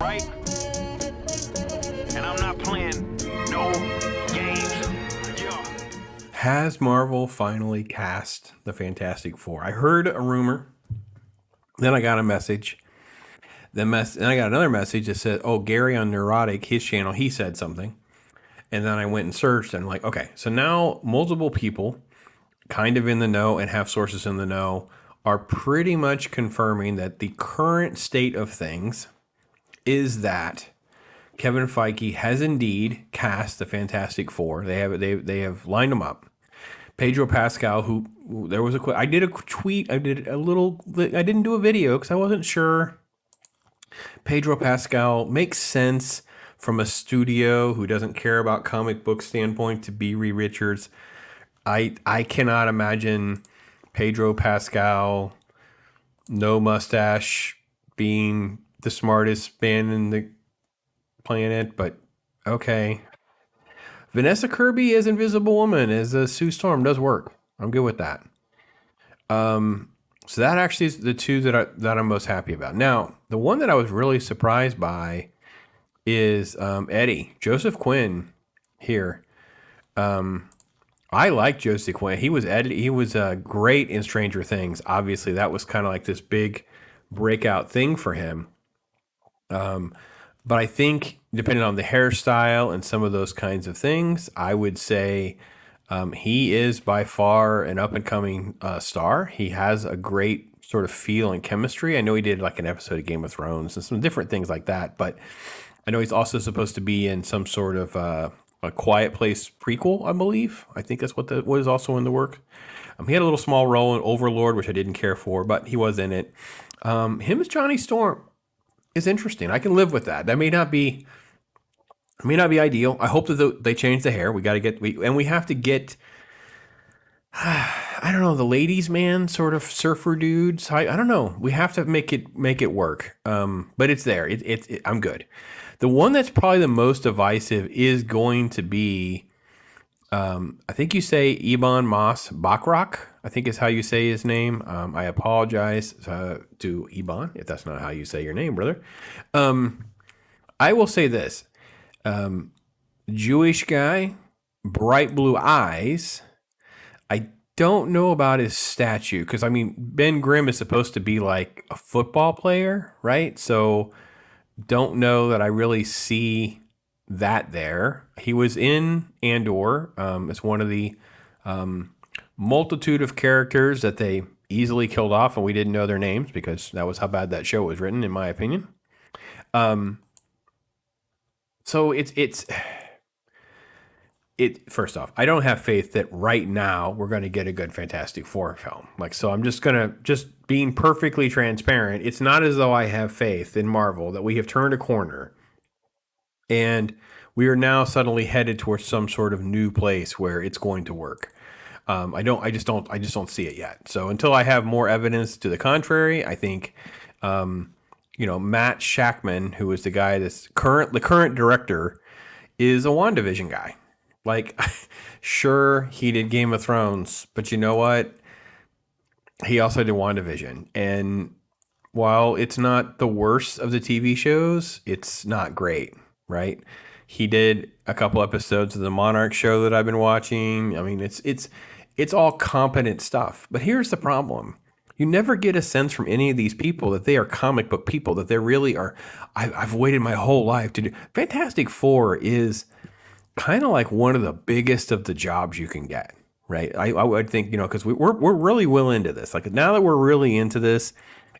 Right? And I'm not playing no games. Yeah. Has Marvel finally cast the Fantastic Four? I heard a rumor. Then I got a message. Then I got another message that said, "Oh, Gary on Neurotic, his channel, he said something." And then I went and searched, and I'm like, okay, so now multiple people, kind of in the know and have sources in the know, are pretty much confirming that the current state of things is that Kevin Feige has indeed cast the Fantastic Four. They have lined them up. Pedro Pascal, who there was I did a tweet, I didn't do a video because I wasn't sure. Pedro Pascal makes sense from a studio who doesn't care about comic book standpoint to be Reed Richards. I cannot imagine Pedro Pascal, no mustache, being the smartest man in the planet, but okay. Vanessa Kirby as Invisible Woman as Sue Storm does work. I'm good with that. So that actually is the two that I'm most happy about. Now, the one that I was really surprised by is Eddie, Joseph Quinn here. I like Joseph Quinn. He was Eddie. He was great in Stranger Things. Obviously, that was kind of like this big breakout thing for him. But I think depending on the hairstyle and some of those kinds of things, I would say he is by far an up and coming star. He has a great sort of feel and chemistry. I know he did like an episode of Game of Thrones and some different things like that, but I know he's also supposed to be in some sort of a Quiet Place prequel, I believe. I think that's what is also in the work. He had a little small role in Overlord, which I didn't care for, but he was in it. Him as Johnny Storm is interesting. I can live with that. That may not be ideal. I hope that they change the hair. We have to get. I don't know, the ladies' man sort of surfer dudes. I don't know. We have to make it work. But it's there. I'm good. The one that's probably the most divisive is going to be, I think you say Ebon Moss-Bachrach, I think is how you say his name. I apologize to Ebon if that's not how you say your name, brother. I will say this. Jewish guy, bright blue eyes. I don't know about his statue because, I mean, Ben Grimm is supposed to be like a football player, right? So don't know that I really see that there. He was in Andor as one of the multitude of characters that they easily killed off, and we didn't know their names because that was how bad that show was written, in my opinion. So first off, I don't have faith that right now we're going to get a good Fantastic Four film. So I'm just being perfectly transparent. It's not as though I have faith in Marvel that we have turned a corner and we are now suddenly headed towards some sort of new place where it's going to work. I just don't see it yet. So until I have more evidence to the contrary, I think, Matt Shakman, who is the guy the current director, is a WandaVision guy. Sure, he did Game of Thrones, but you know what? He also did WandaVision. And while it's not the worst of the TV shows, it's not great, right? He did a couple episodes of the Monarch show that I've been watching. I mean, it's all competent stuff. But here's the problem. You never get a sense from any of these people that they are comic book people, that they really are. I've waited my whole life to do. Fantastic Four is kind of like one of the biggest of the jobs you can get, right? I would think, because we're really well into this. Now that we're really into this,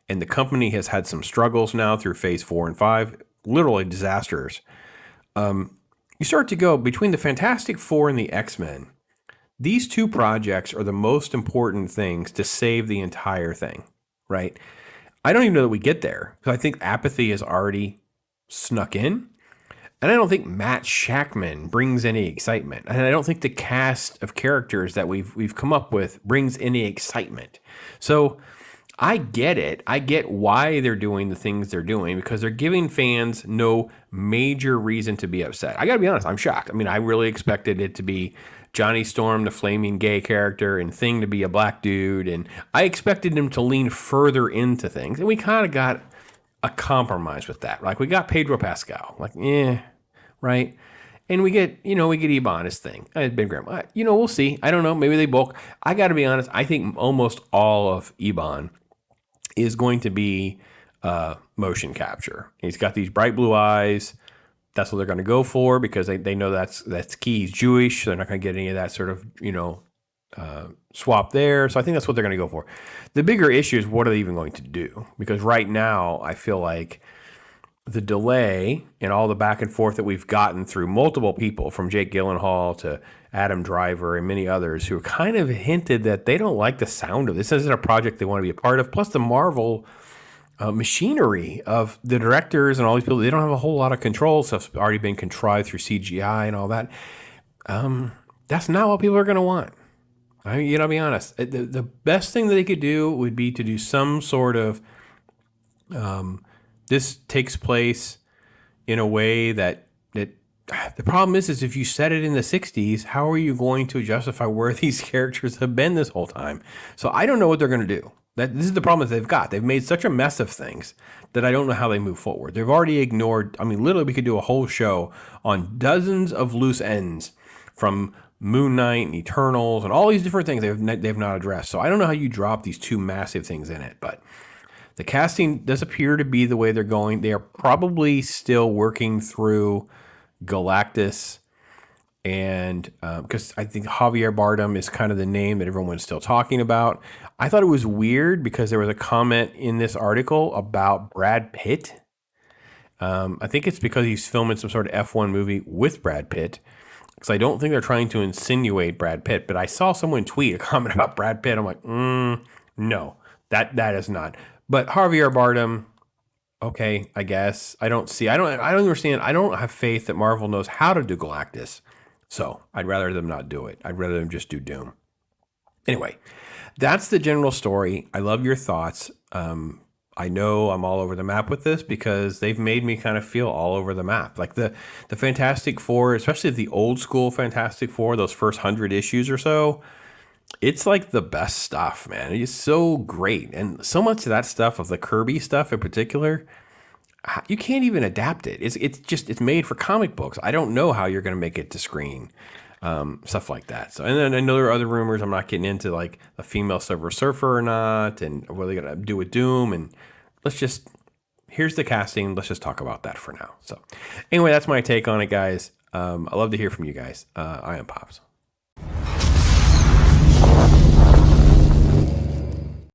and the company has had some struggles now through phase 4 and 5, literally disasters. You start to go between the Fantastic Four and the X-Men. These two projects are the most important things to save the entire thing, right? I don't even know that we get there because I think apathy has already snuck in. And I don't think Matt Shakman brings any excitement. And I don't think the cast of characters that we've come up with brings any excitement. So I get it. I get why they're doing the things they're doing because they're giving fans no major reason to be upset. I got to be honest, I'm shocked. I mean, I really expected it to be Johnny Storm, the flaming gay character, and Thing to be a black dude. And I expected him to lean further into things. And we kind of got a compromise with that. Like we got Pedro Pascal, like right, and we get Ebon his thing. It's been great. We'll see. I don't know. Maybe they bulk. I got to be honest. I think almost all of Ebon is going to be motion capture. He's got these bright blue eyes. That's what they're going to go for because they know that's key. He's Jewish. So they're not going to get any of that sort of swap there. So I think that's what they're going to go for. The bigger issue is what are they even going to do? Because right now I feel like the delay and all the back and forth that we've gotten through multiple people, from Jake Gyllenhaal to Adam Driver and many others, who kind of hinted that they don't like the sound of this. This isn't a project they want to be a part of. Plus the Marvel machinery of the directors and all these people, they don't have a whole lot of control. Stuff's already been contrived through CGI and all that. That's not what people are going to want. I mean, I'll be honest. The best thing that they could do would be to do some sort of this takes place in a way that the problem is if you set it in the 60s, how are you going to justify where these characters have been this whole time? So I don't know what they're going to do. This is the problem that they've got. They've made such a mess of things that I don't know how they move forward. They've already ignored, literally we could do a whole show on dozens of loose ends from Moon Knight and Eternals and all these different things they've not addressed. So I don't know how you drop these two massive things in it, but the casting does appear to be the way they're going. They are probably still working through Galactus, and because I think Javier Bardem is kind of the name that everyone's still talking about. I thought it was weird because there was a comment in this article about Brad Pitt. I think it's because he's filming some sort of F1 movie with Brad Pitt. Because I don't think they're trying to insinuate Brad Pitt, but I saw someone tweet a comment about Brad Pitt. I'm like, no, that is not. But Javier Bardem, okay, I guess. I don't understand. I don't have faith that Marvel knows how to do Galactus. So I'd rather them not do it. I'd rather them just do Doom. Anyway, that's the general story. I love your thoughts. I know I'm all over the map with this because they've made me kind of feel all over the map. Like the Fantastic Four, especially the old school Fantastic Four, those first 100 issues or so, it's like the best stuff, man. It is so great. And so much of that stuff, of the Kirby stuff in particular, you can't even adapt it. It's made for comic books. I don't know how you're going to make it to screen. Stuff like that. So, and then I know there are other rumors. I'm not getting into like a female Silver Surfer or not, and what are they going to do with Doom. And here's the casting. Let's just talk about that for now. So anyway, that's my take on it, guys. I love to hear from you guys. I am Pops.